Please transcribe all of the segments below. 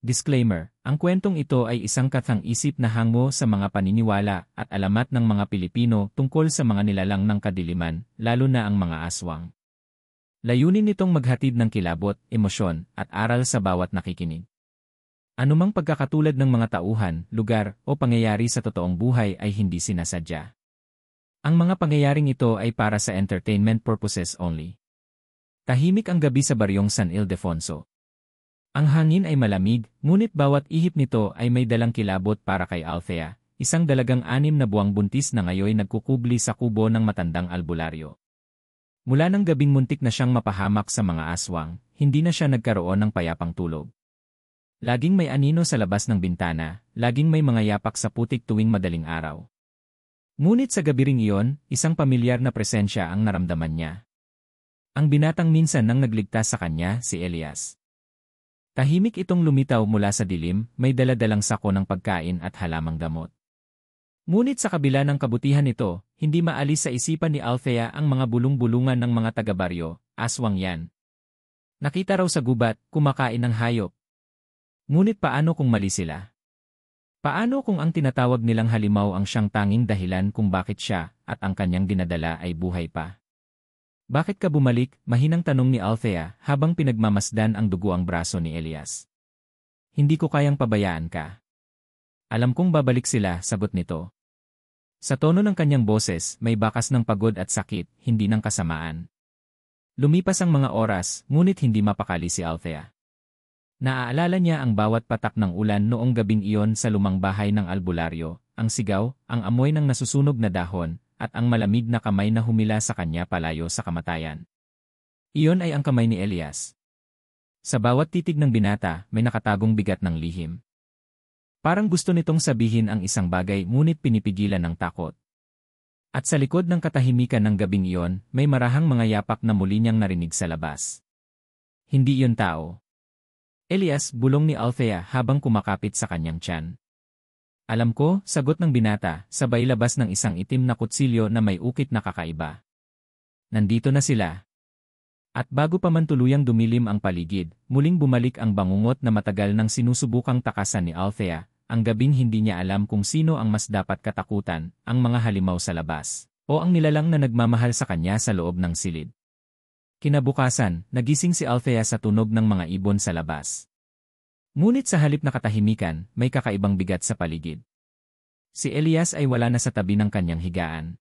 Disclaimer, ang kwentong ito ay isang kathang-isip na hango sa mga paniniwala at alamat ng mga Pilipino tungkol sa mga nilalang ng kadiliman, lalo na ang mga aswang. Layunin nitong maghatid ng kilabot, emosyon, at aral sa bawat nakikinig. Anumang pagkakatulad ng mga tauhan, lugar, o pangyayari sa totoong buhay ay hindi sinasadya. Ang mga pangyayaring ito ay para sa entertainment purposes only. Tahimik ang gabi sa baryong San Ildefonso. Ang hangin ay malamig, ngunit bawat ihip nito ay may dalang kilabot para kay Althea, isang dalagang 6 na buwang buntis na ngayon nagkukubli sa kubo ng matandang albularyo. Mula ng gabing muntik na siyang mapahamak sa mga aswang, hindi na siya nagkaroon ng payapang tulog. Laging may anino sa labas ng bintana, laging may mga yapak sa putik tuwing madaling araw. Ngunit sa gabi ring iyon, isang pamilyar na presensya ang naramdaman niya. Ang binatang minsan nang nagligtas sa kanya, si Elias. Tahimik itong lumitaw mula sa dilim, may daladalang sako ng pagkain at halamang gamot. Ngunit sa kabila ng kabutihan nito, hindi maalis sa isipan ni Althea ang mga bulong-bulungan ng mga taga-baryo, aswang yan. Nakita raw sa gubat, kumakain ng hayop. Ngunit paano kung mali sila? Paano kung ang tinatawag nilang halimaw ang siyang tanging dahilan kung bakit siya at ang kanyang dinadala ay buhay pa? Bakit ka bumalik? Mahinang tanong ni Althea habang pinagmamasdan ang dugo ang braso ni Elias. Hindi ko kayang pabayaan ka. Alam kong babalik sila, sagot nito. Sa tono ng kanyang boses, may bakas ng pagod at sakit, hindi ng kasamaan. Lumipas ang mga oras, ngunit hindi mapakali si Althea. Naaalala niya ang bawat patak ng ulan noong gabing iyon sa lumang bahay ng albularyo, ang sigaw, ang amoy ng nasusunog na dahon, at ang malamig na kamay na humila sa kanya palayo sa kamatayan. Iyon ay ang kamay ni Elias. Sa bawat titig ng binata, may nakatagong bigat ng lihim. Parang gusto nitong sabihin ang isang bagay ngunit pinipigilan ng takot. At sa likod ng katahimikan ng gabing iyon, may marahang mga yapak na muli niyang narinig sa labas. Hindi iyon tao. Elias, bulong ni Althea habang kumakapit sa kanyang tiyan. Alam ko, sagot ng binata, sabay labas ng isang itim na kutsilyo na may ukit na kakaiba. Nandito na sila. At bago pa man tuluyang dumilim ang paligid, muling bumalik ang bangungot na matagal nang sinusubukang takasan ni Althea, ang gabing hindi niya alam kung sino ang mas dapat katakutan, ang mga halimaw sa labas, o ang nilalang na nagmamahal sa kanya sa loob ng silid. Kinabukasan, nagising si Althea sa tunog ng mga ibon sa labas. Ngunit sa halip na katahimikan, may kakaibang bigat sa paligid. Si Elias ay wala na sa tabi ng kanyang higaan.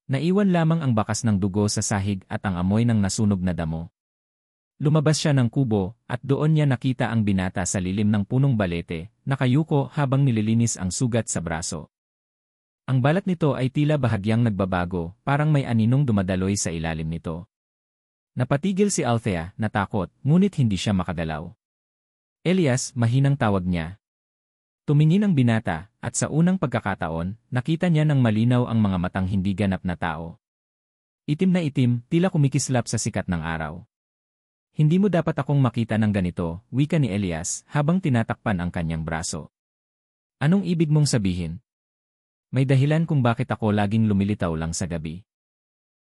Naiwan lamang ang bakas ng dugo sa sahig at ang amoy ng nasunog na damo. Lumabas siya ng kubo at doon niya nakita ang binata sa lilim ng punong balete, nakayuko habang nililinis ang sugat sa braso. Ang balat nito ay tila bahagyang nagbabago, parang may aninong dumadaloy sa ilalim nito. Napatigil si Althea, natakot, ngunit hindi siya makagalaw. Elias, mahinang tawag niya. Tumingin ang binata, at sa unang pagkakataon, nakita niya ng malinaw ang mga matang hindi ganap na tao. Itim na itim, tila kumikislap sa sikat ng araw. Hindi mo dapat akong makita ng ganito, wika ni Elias, habang tinatakpan ang kanyang braso. Anong ibig mong sabihin? May dahilan kung bakit ako laging lumilitaw lang sa gabi.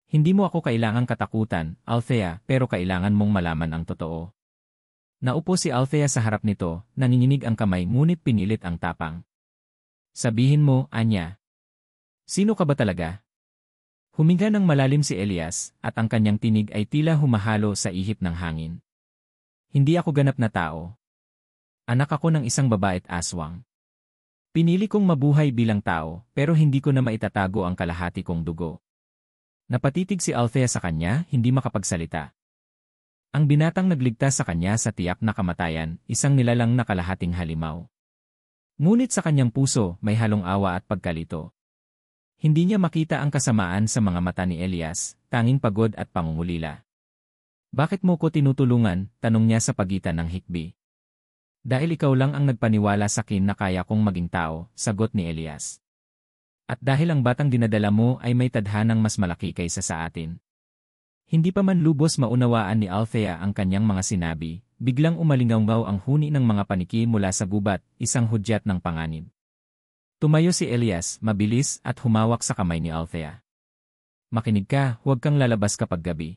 Hindi mo ako kailangang katakutan, Althea, pero kailangan mong malaman ang totoo. Naupo si Althea sa harap nito, nanginginig ang kamay ngunit pinilit ang tapang. Sabihin mo, Anya. Sino ka ba talaga? Huminga ng malalim si Elias, at ang kanyang tinig ay tila humahalo sa ihip ng hangin. Hindi ako ganap na tao. Anak ako ng isang babae't aswang. Pinili kong mabuhay bilang tao, pero hindi ko na maitatago ang kalahati kong dugo. Napatitig si Althea sa kanya, hindi makapagsalita. Ang binatang nagligtas sa kanya sa tiyak na kamatayan, isang nilalang na kalahating halimaw. Ngunit sa kanyang puso, may halong awa at pagkalito. Hindi niya makita ang kasamaan sa mga mata ni Elias, tanging pagod at pangungulila. Bakit mo ko tinutulungan? Tanong niya sa pagitan ng hikbi. Dahil ikaw lang ang nagpaniwala sa akin na kaya kong maging tao, sagot ni Elias. At dahil ang batang dinadala mo ay may tadhanang mas malaki kaysa sa atin. Hindi pa man lubos maunawaan ni Althea ang kanyang mga sinabi, biglang umalingaw ang huni ng mga paniki mula sa gubat, isang hudyat ng panganib. Tumayo si Elias, mabilis, at humawak sa kamay ni Althea. Makinig ka, huwag kang lalabas kapag gabi.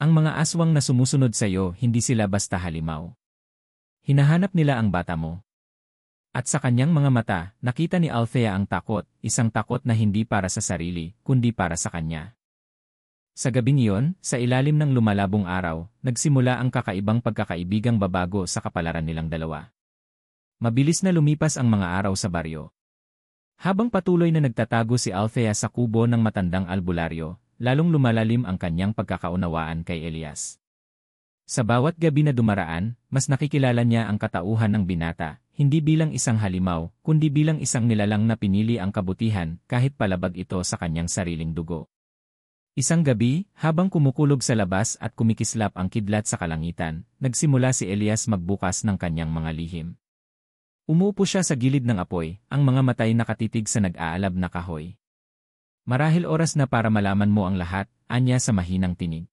Ang mga aswang na sumusunod sa iyo, hindi sila basta halimaw. Hinahanap nila ang bata mo. At sa kanyang mga mata, nakita ni Althea ang takot, isang takot na hindi para sa sarili, kundi para sa kanya. Sa gabing iyon, sa ilalim ng lumalabong araw, nagsimula ang kakaibang pagkakaibigang babago sa kapalaran nilang dalawa. Mabilis na lumipas ang mga araw sa baryo. Habang patuloy na nagtatago si Althea sa kubo ng matandang albularyo, lalong lumalalim ang kanyang pagkakaunawaan kay Elias. Sa bawat gabi na dumaraan, mas nakikilala niya ang katauhan ng binata, hindi bilang isang halimaw, kundi bilang isang nilalang na pinili ang kabutihan kahit palabag ito sa kanyang sariling dugo. Isang gabi, habang kumukulog sa labas at kumikislap ang kidlat sa kalangitan, nagsimula si Elias magbukas ng kanyang mga lihim. Umuupo siya sa gilid ng apoy, ang mga matay nakatitig sa nag-aalab na kahoy. Marahil oras na para malaman mo ang lahat, anya sa mahinang tinig.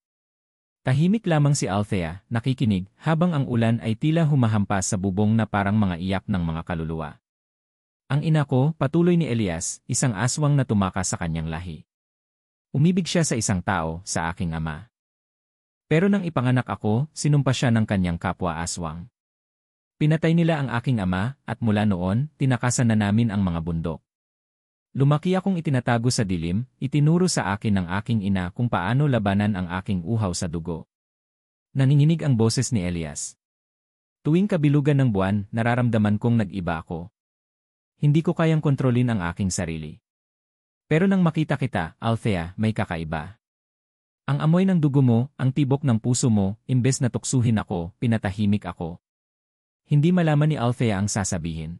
Tahimik lamang si Althea, nakikinig, habang ang ulan ay tila humahampas sa bubong na parang mga iyak ng mga kaluluwa. Ang ina ko, patuloy ni Elias, isang aswang na tumakas sa kanyang lahi. Umibig siya sa isang tao, sa aking ama. Pero nang ipanganak ako, sinumpa siya ng kanyang kapwa aswang. Pinatay nila ang aking ama, at mula noon, tinakasan na namin ang mga bundok. Lumaki akong itinatago sa dilim, itinuro sa akin ng aking ina kung paano labanan ang aking uhaw sa dugo. Nanginginig ang boses ni Elias. Tuwing kabilugan ng buwan, nararamdaman kong nag-iba ako. Hindi ko kayang kontrolin ang aking sarili. Pero nang makita kita, Althea, may kakaiba. Ang amoy ng dugo mo, ang tibok ng puso mo, imbes na tuksuhin ako, pinatahimik ako. Hindi malaman ni Althea ang sasabihin.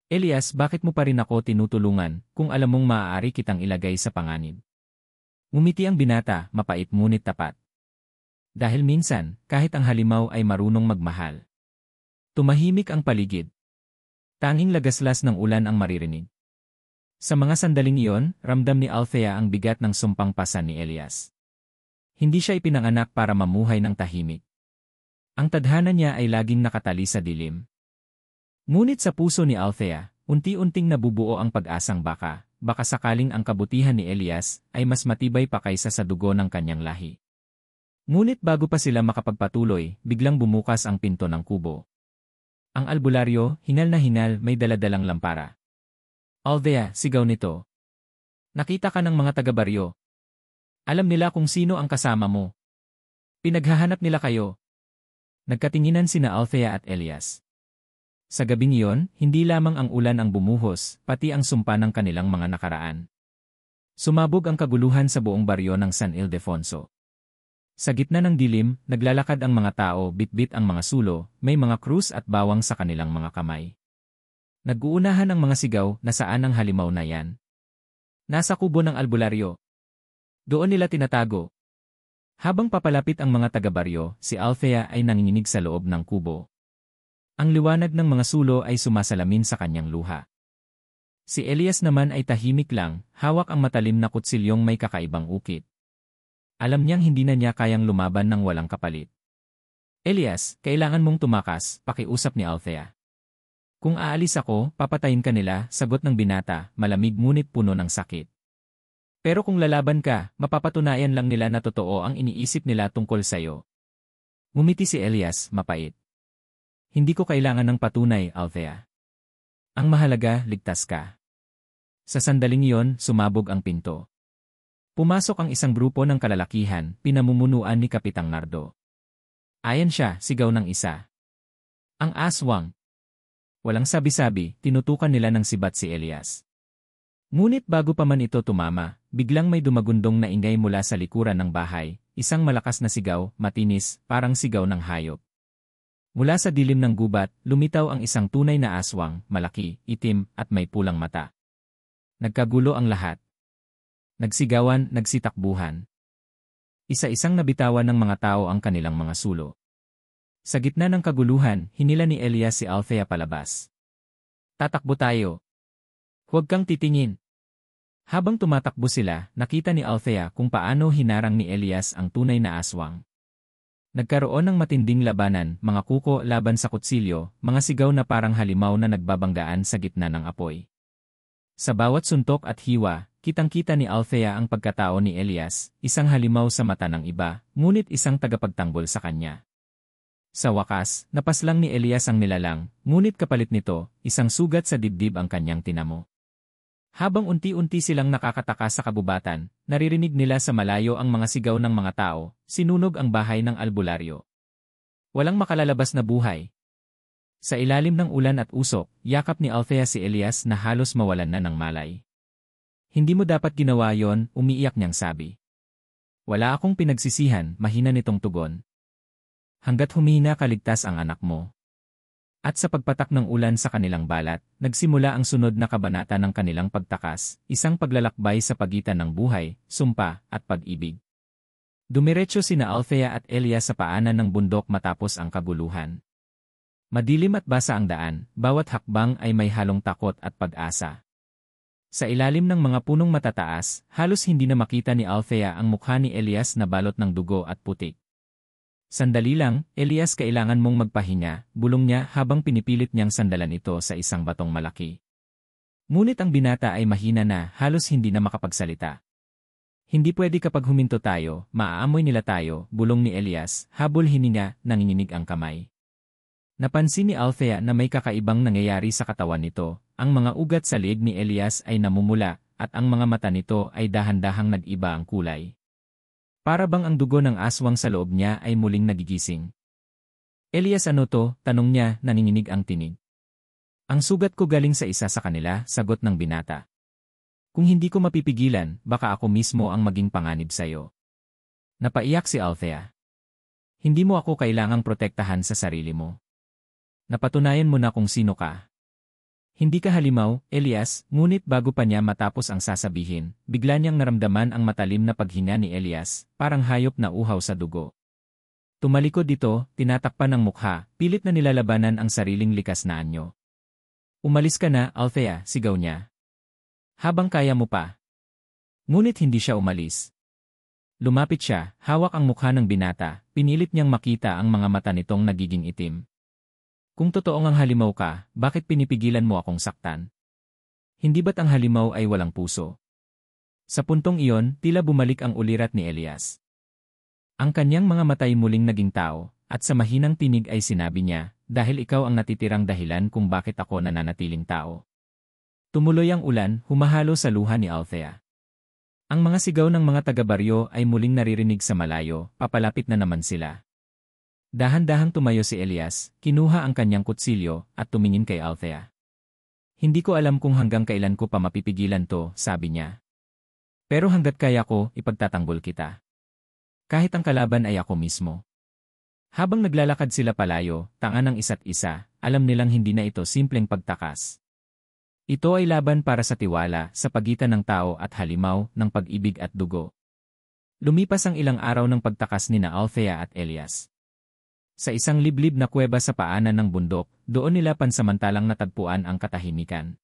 Elias, bakit mo pa rin ako tinutulungan, kung alam mong maaari kitang ilagay sa panganib? Ngumiti ang binata, mapait ngunit tapat. Dahil minsan, kahit ang halimaw ay marunong magmahal. Tumahimik ang paligid. Tanging lagaslas ng ulan ang maririnig. Sa mga sandaling iyon, ramdam ni Althea ang bigat ng sumpang pasan ni Elias. Hindi siya ipinanganak para mamuhay ng tahimik. Ang tadhana niya ay laging nakatali sa dilim. Ngunit sa puso ni Althea, unti-unting nabubuo ang pag-asang baka sakaling ang kabutihan ni Elias ay mas matibay pa kaysa sa dugo ng kanyang lahi. Ngunit bago pa sila makapagpatuloy, biglang bumukas ang pinto ng kubo. Ang albularyo, hinal na hinal, may daladalang lampara. Althea, sigaw nito. Nakita ka ng mga taga-baryo. Alam nila kung sino ang kasama mo. Pinaghahanap nila kayo. Nagkatinginan sina Althea at Elias. Sa gabing iyon, hindi lamang ang ulan ang bumuhos, pati ang sumpa ng kanilang mga nakaraan. Sumabog ang kaguluhan sa buong baryo ng San Ildefonso. Sa gitna ng dilim, naglalakad ang mga tao, bitbit ang mga sulo, may mga krus at bawang sa kanilang mga kamay. Nag-uunahan ang mga sigaw na saan ang halimaw na yan. Nasa kubo ng albularyo. Doon nila tinatago. Habang papalapit ang mga taga-baryo, si Althea ay nanginginig sa loob ng kubo. Ang liwanag ng mga sulo ay sumasalamin sa kanyang luha. Si Elias naman ay tahimik lang, hawak ang matalim na kutsilyong may kakaibang ukit. Alam niyang hindi na niya kayang lumaban ng walang kapalit. Elias, kailangan mong tumakas, pakiusap ni Althea. Kung aalis ako, papatayin ka nila, sagot ng binata, malamig ngunit puno ng sakit. Pero kung lalaban ka, mapapatunayan lang nila na totoo ang iniisip nila tungkol sa'yo. Ngumiti si Elias, mapait. Hindi ko kailangan ng patunay, Althea. Ang mahalaga, ligtas ka. Sa sandaling iyon, sumabog ang pinto. Pumasok ang isang grupo ng kalalakihan, pinamumunuan ni Kapitang Nardo. Ayan siya, sigaw ng isa. Ang aswang. Walang sabi-sabi, tinutukan nila ng sibat si Elias. Ngunit bago pa man ito tumama, biglang may dumagundong na ingay mula sa likuran ng bahay, isang malakas na sigaw, matinis, parang sigaw ng hayop. Mula sa dilim ng gubat, lumitaw ang isang tunay na aswang, malaki, itim, at may pulang mata. Nagkagulo ang lahat. Nagsigawan, nagsitakbuhan. Isa-isang nabitawan ng mga tao ang kanilang mga sulo. Sa gitna ng kaguluhan, hinila ni Elias si Althea palabas. Tatakbo tayo. Huwag kang titingin. Habang tumatakbo sila, nakita ni Althea kung paano hinarang ni Elias ang tunay na aswang. Nagkaroon ng matinding labanan, mga kuko laban sa kutsilyo, mga sigaw na parang halimaw na nagbabanggaan sa gitna ng apoy. Sa bawat suntok at hiwa, kitang-kita ni Althea ang pagkatao ni Elias, isang halimaw sa mata ng iba, ngunit isang tagapagtanggol sa kanya. Sa wakas, napaslang ni Elias ang nilalang, ngunit kapalit nito, isang sugat sa dibdib ang kanyang tinamo. Habang unti-unti silang nakakatakas sa kabubatan, naririnig nila sa malayo ang mga sigaw ng mga tao, sinunog ang bahay ng albularyo. Walang makalalabas na buhay. Sa ilalim ng ulan at usok, yakap ni Althea si Elias na halos mawalan na ng malay. Hindi mo dapat ginawa yon, umiiyak niyang sabi. Wala akong pinagsisihan, mahina nitong tugon. Hanggat humihina kaligtas ang anak mo. At sa pagpatak ng ulan sa kanilang balat, nagsimula ang sunod na kabanata ng kanilang pagtakas, isang paglalakbay sa pagitan ng buhay, sumpa, at pag-ibig. Dumiretso sina Althea at Elias sa paanan ng bundok matapos ang kaguluhan. Madilim at basa ang daan, bawat hakbang ay may halong takot at pag-asa. Sa ilalim ng mga punong matataas, halos hindi na makita ni Althea ang mukha ni Elias na balot ng dugo at putik. Sandali lang, Elias, kailangan mong magpahinga, bulong niya habang pinipilit niyang sandalan ito sa isang batong malaki. Ngunit ang binata ay mahina na, halos hindi na makapagsalita. Hindi pwede kapag huminto tayo, maaamoy nila tayo, bulong ni Elias, habol hininga, nanginginig ang kamay. Napansin ni Althea na may kakaibang nangyayari sa katawan nito, ang mga ugat sa leeg ni Elias ay namumula, at ang mga mata nito ay dahan-dahang nag-iba ang kulay. Para bang ang dugo ng aswang sa loob niya ay muling nagigising. Elias, ano to? Tanong niya, nanginginig ang tinig. Ang sugat ko galing sa isa sa kanila, sagot ng binata. Kung hindi ko mapipigilan, baka ako mismo ang maging panganib sa'yo. Napaiyak si Althea. Hindi mo ako kailangang protektahan sa sarili mo. Napatunayan mo na kung sino ka. Hindi ka halimaw, Elias, ngunit bago pa niya matapos ang sasabihin, bigla niyang naramdaman ang matalim na paghinga ni Elias, parang hayop na uhaw sa dugo. Tumalikod dito, tinatakpan ng mukha, pilit na nilalabanan ang sariling likas na anyo. Umalis ka na, Althea, sigaw niya. Habang kaya mo pa. Ngunit hindi siya umalis. Lumapit siya, hawak ang mukha ng binata, pinilit niyang makita ang mga mata nitong nagiging itim. Kung totoong ang halimaw ka, bakit pinipigilan mo akong saktan? Hindi ba't ang halimaw ay walang puso? Sa puntong iyon, tila bumalik ang ulirat ni Elias. Ang kanyang mga matay muling naging tao, at sa mahinang tinig ay sinabi niya, dahil ikaw ang natitirang dahilan kung bakit ako nananatiling tao. Tumuloy ang ulan, humahalo sa luha ni Althea. Ang mga sigaw ng mga taga-baryo ay muling naririnig sa malayo, papalapit na naman sila. Dahan-dahang tumayo si Elias, kinuha ang kanyang kutsilyo, at tumingin kay Althea. Hindi ko alam kung hanggang kailan ko pa mapipigilan to, sabi niya. Pero hanggat kaya ko, ipagtatanggol kita. Kahit ang kalaban ay ako mismo. Habang naglalakad sila palayo, tanga ng isa't isa, alam nilang hindi na ito simpleng pagtakas. Ito ay laban para sa tiwala, sa pagitan ng tao at halimaw, ng pag-ibig at dugo. Lumipas ang ilang araw ng pagtakas nina Althea at Elias. Sa isang liblib na kuweba sa paanan ng bundok, doon nila pansamantalang natagpuan ang katahimikan.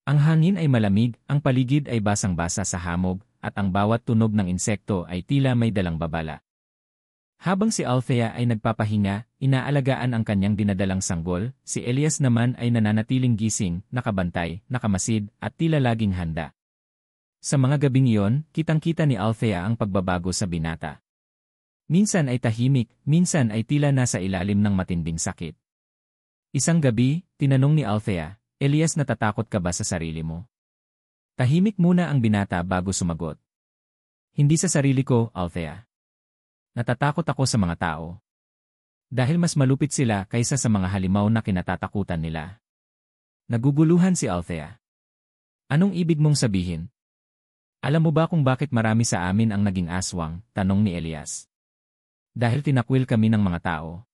Ang hangin ay malamig, ang paligid ay basang-basa sa hamog, at ang bawat tunog ng insekto ay tila may dalang babala. Habang si Althea ay nagpapahinga, inaalagaan ang kanyang dinadalang sanggol, si Elias naman ay nananatiling gising, nakabantay, nakamasid, at tila laging handa. Sa mga gabing iyon, kitang-kita ni Althea ang pagbabago sa binata. Minsan ay tahimik, minsan ay tila nasa ilalim ng matinding sakit. Isang gabi, tinanong ni Althea, Elias, natatakot ka ba sa sarili mo? Tahimik muna ang binata bago sumagot. Hindi sa sarili ko, Althea. Natatakot ako sa mga tao. Dahil mas malupit sila kaysa sa mga halimaw na kinatatakutan nila. Naguguluhan si Althea. Anong ibig mong sabihin? Alam mo ba kung bakit marami sa amin ang naging aswang? Tanong ni Elias. Dahil tinakwil kami ng mga tao.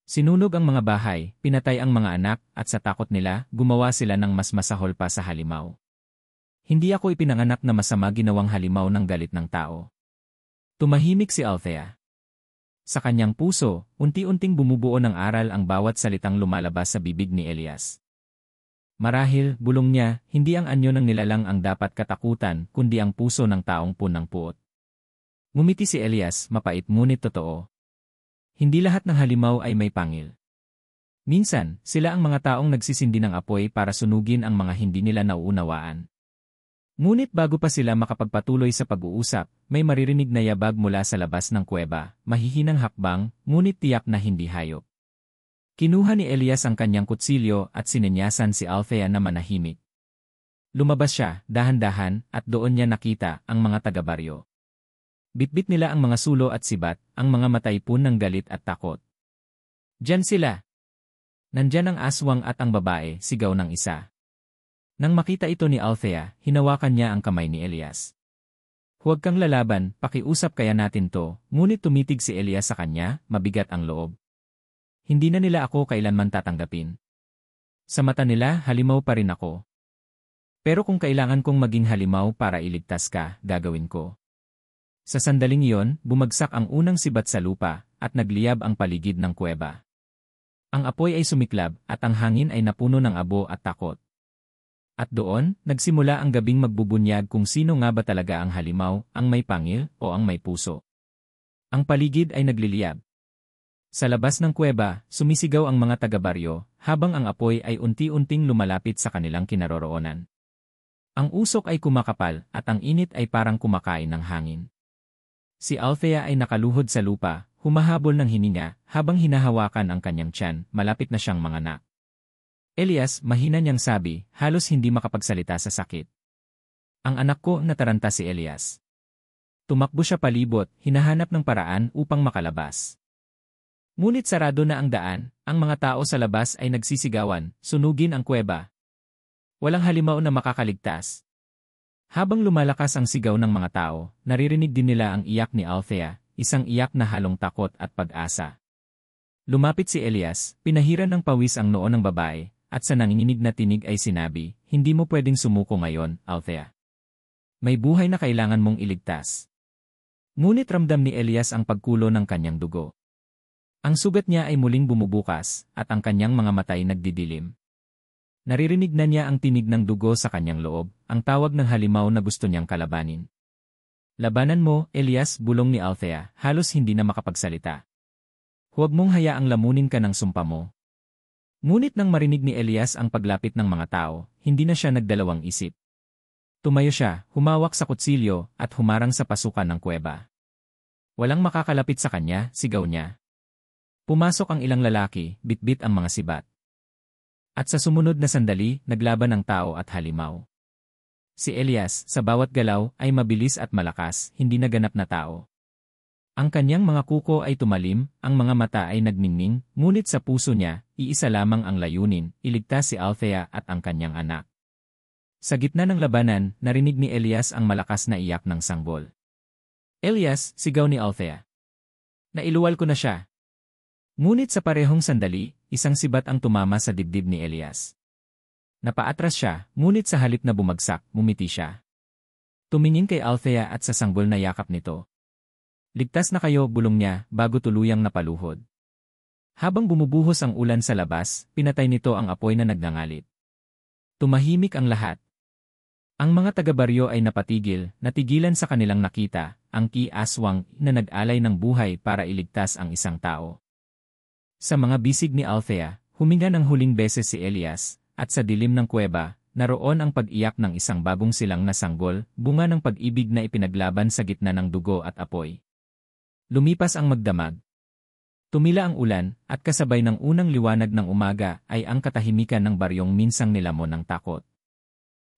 Sinunog ang mga bahay, pinatay ang mga anak, at sa takot nila, gumawa sila ng mas masahol pa sa halimaw. Hindi ako ipinanganak na masama ginawang halimaw ng galit ng tao. Tumahimik si Althea. Sa kanyang puso, unti-unting bumubuo ng aral ang bawat salitang lumalabas sa bibig ni Elias. Marahil, bulong niya, hindi ang anyo ng nilalang ang dapat katakutan, kundi ang puso ng taong punang puot. Ngumiti si Elias, mapait ngunit totoo. Hindi lahat ng halimaw ay may pangil. Minsan, sila ang mga taong nagsisindi ng apoy para sunugin ang mga hindi nila nauunawaan. Ngunit bago pa sila makapagpatuloy sa pag-uusap, may maririnig na yabag mula sa labas ng kuweba, mahihinang hakbang, ngunit tiyak na hindi hayop. Kinuha ni Elias ang kanyang kutsilyo at sinenyasan si Althea na manahimik. Lumabas siya, dahan-dahan, at doon niya nakita ang mga taga-baryo. Bitbit nila ang mga sulo at sibat, ang mga mataipon ng galit at takot. Diyan sila! Nandyan ang aswang at ang babae, sigaw ng isa. Nang makita ito ni Althea, hinawakan niya ang kamay ni Elias. Huwag kang lalaban, pakiusap kaya natin to, ngunit tumitig si Elias sa kanya, mabigat ang loob. Hindi na nila ako kailanman tatanggapin. Sa mata nila, halimaw pa rin ako. Pero kung kailangan kong maging halimaw para iligtas ka, gagawin ko. Sa sandaling iyon, bumagsak ang unang sibat sa lupa, at nagliyab ang paligid ng kuweba. Ang apoy ay sumiklab, at ang hangin ay napuno ng abo at takot. At doon, nagsimula ang gabing magbubunyag kung sino nga ba talaga ang halimaw, ang may pangil, o ang may puso. Ang paligid ay nagliliyab. Sa labas ng kuweba, sumisigaw ang mga taga-baryo, habang ang apoy ay unti-unting lumalapit sa kanilang kinaroroonan. Ang usok ay kumakapal, at ang init ay parang kumakain ng hangin. Si Althea ay nakaluhod sa lupa, humahabol ng hininga, habang hinahawakan ang kanyang tiyan, malapit na siyang manganak. Elias, mahina niyang sabi, halos hindi makapagsalita sa sakit. Ang anak ko, nataranta si Elias. Tumakbo siya palibot, hinahanap ng paraan upang makalabas. Ngunit sarado na ang daan, ang mga tao sa labas ay nagsisigawan, sunugin ang kuweba. Walang halimaw na makakaligtas. Habang lumalakas ang sigaw ng mga tao, naririnig din nila ang iyak ni Althea, isang iyak na halong takot at pag-asa. Lumapit si Elias, pinahiran ng pawis ang noo ng babae, at sa nanginginig na tinig ay sinabi, hindi mo pwedeng sumuko ngayon, Althea. May buhay na kailangan mong iligtas. Ngunit ramdam ni Elias ang pagkulo ng kanyang dugo. Ang sugat niya ay muling bumubukas, at ang kanyang mga matay nagdidilim. Naririnig na niya ang tinig ng dugo sa kanyang loob, ang tawag ng halimaw na gusto niyang kalabanin. Labanan mo, Elias, bulong ni Althea, halos hindi na makapagsalita. Huwag mong hayaang lamunin ka ng sumpa mo. Ngunit nang marinig ni Elias ang paglapit ng mga tao, hindi na siya nagdalawang isip. Tumayo siya, humawak sa kutsilyo, at humarang sa pasukan ng kuweba. Walang makakalapit sa kanya, sigaw niya. Pumasok ang ilang lalaki, bitbit ang mga sibat. At sa sumunod na sandali, naglaban ang tao at halimaw. Si Elias, sa bawat galaw, ay mabilis at malakas, hindi naganap na tao. Ang kanyang mga kuko ay tumalim, ang mga mata ay nagningning, ngunit sa puso niya, iisa lamang ang layunin, iligtas si Althea at ang kanyang anak. Sa gitna ng labanan, narinig ni Elias ang malakas na iyak ng sanggol. Elias, sigaw ni Althea. Nailuwal ko na siya. Ngunit sa parehong sandali, isang sibat ang tumama sa dibdib ni Elias. Napaatras siya, ngunit sa halip na bumagsak, ngumiti siya. Tumingin kay Althea at sa sanggol na yakap nito. Ligtas na kayo, bulong niya, bago tuluyang napaluhod. Habang bumubuhos ang ulan sa labas, pinatay nito ang apoy na nagngangalit. Tumahimik ang lahat. Ang mga taga-baryo ay napatigil, natigilan sa kanilang nakita, ang aswang na nag-alay ng buhay para iligtas ang isang tao. Sa mga bisig ni Althea, huminga ng huling beses si Elias, at sa dilim ng kuweba, naroon ang pag-iyak ng isang bagong silang na sanggol, bunga ng pag-ibig na ipinaglaban sa gitna ng dugo at apoy. Lumipas ang magdamag. Tumila ang ulan, at kasabay ng unang liwanag ng umaga ay ang katahimikan ng baryong minsang nilamon ng takot.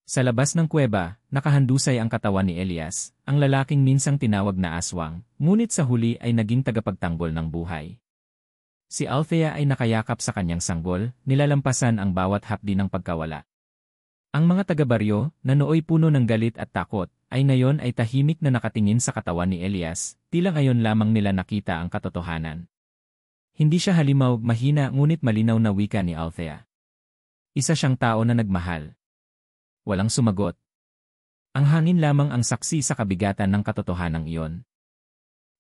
Sa labas ng kuweba, nakahandusay ang katawan ni Elias, ang lalaking minsang tinawag na aswang, ngunit sa huli ay naging tagapagtanggol ng buhay. Si Althea ay nakayakap sa kanyang sanggol, nilalampasan ang bawat hapdi ng pagkawala. Ang mga taga-baryo, na nooy puno ng galit at takot, ay ngayon ay tahimik na nakatingin sa katawan ni Elias, tila ngayon lamang nila nakita ang katotohanan. Hindi siya halimaw, mahina ngunit malinaw na wika ni Althea. Isa siyang tao na nagmahal. Walang sumagot. Ang hangin lamang ang saksi sa kabigatan ng katotohanang iyon.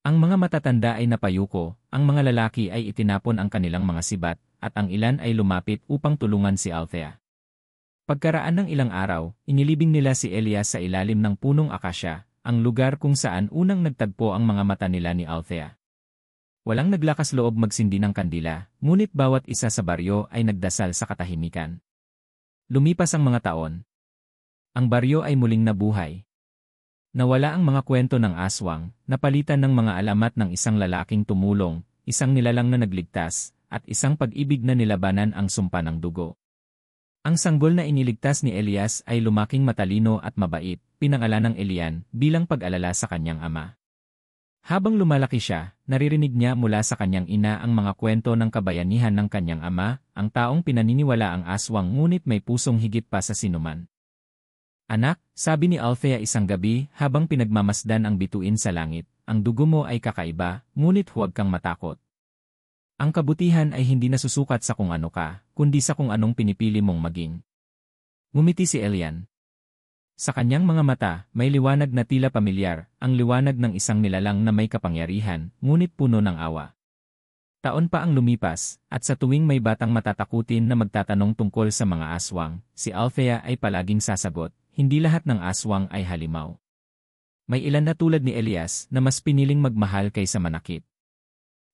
Ang mga matatanda ay napayuko, ang mga lalaki ay itinapon ang kanilang mga sibat, at ang ilan ay lumapit upang tulungan si Althea. Pagkaraan ng ilang araw, inilibing nila si Elias sa ilalim ng punong akasya, ang lugar kung saan unang nagtagpo ang mga mata nila ni Althea. Walang naglakas loob magsindi ng kandila, ngunit bawat isa sa baryo ay nagdasal sa katahimikan. Lumipas ang mga taon. Ang baryo ay muling nabuhay. Nawala ang mga kwento ng aswang, napalitan ng mga alamat ng isang lalaking tumulong, isang nilalang na nagligtas, at isang pag-ibig na nilabanan ang sumpa ng dugo. Ang sanggol na iniligtas ni Elias ay lumaking matalino at mabait, pinangalan ng Elian, bilang pag-alala sa kanyang ama. Habang lumalaki siya, naririnig niya mula sa kanyang ina ang mga kwento ng kabayanihan ng kanyang ama, ang taong pinaniniwala ang aswang ngunit may pusong higit pa sa sinuman. Anak, sabi ni Althea isang gabi habang pinagmamasdan ang bituin sa langit, ang dugo mo ay kakaiba, ngunit huwag kang matakot. Ang kabutihan ay hindi nasusukat sa kung ano ka, kundi sa kung anong pinipili mong maging. Ngumiti si Elian. Sa kanyang mga mata, may liwanag na tila pamilyar, ang liwanag ng isang nilalang na may kapangyarihan, ngunit puno ng awa. Taon pa ang lumipas, at sa tuwing may batang matatakutin na magtatanong tungkol sa mga aswang, si Althea ay palaging sasagot, hindi lahat ng aswang ay halimaw. May ilan na tulad ni Elias na mas piniling magmahal kaysa manakit.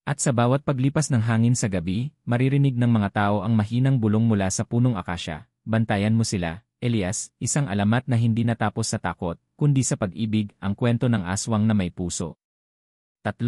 At sa bawat paglipas ng hangin sa gabi, maririnig ng mga tao ang mahinang bulong mula sa punong akasya, bantayan mo sila, Elias, isang alamat na hindi natapos sa takot, kundi sa pag-ibig, ang kwento ng aswang na may puso. 3.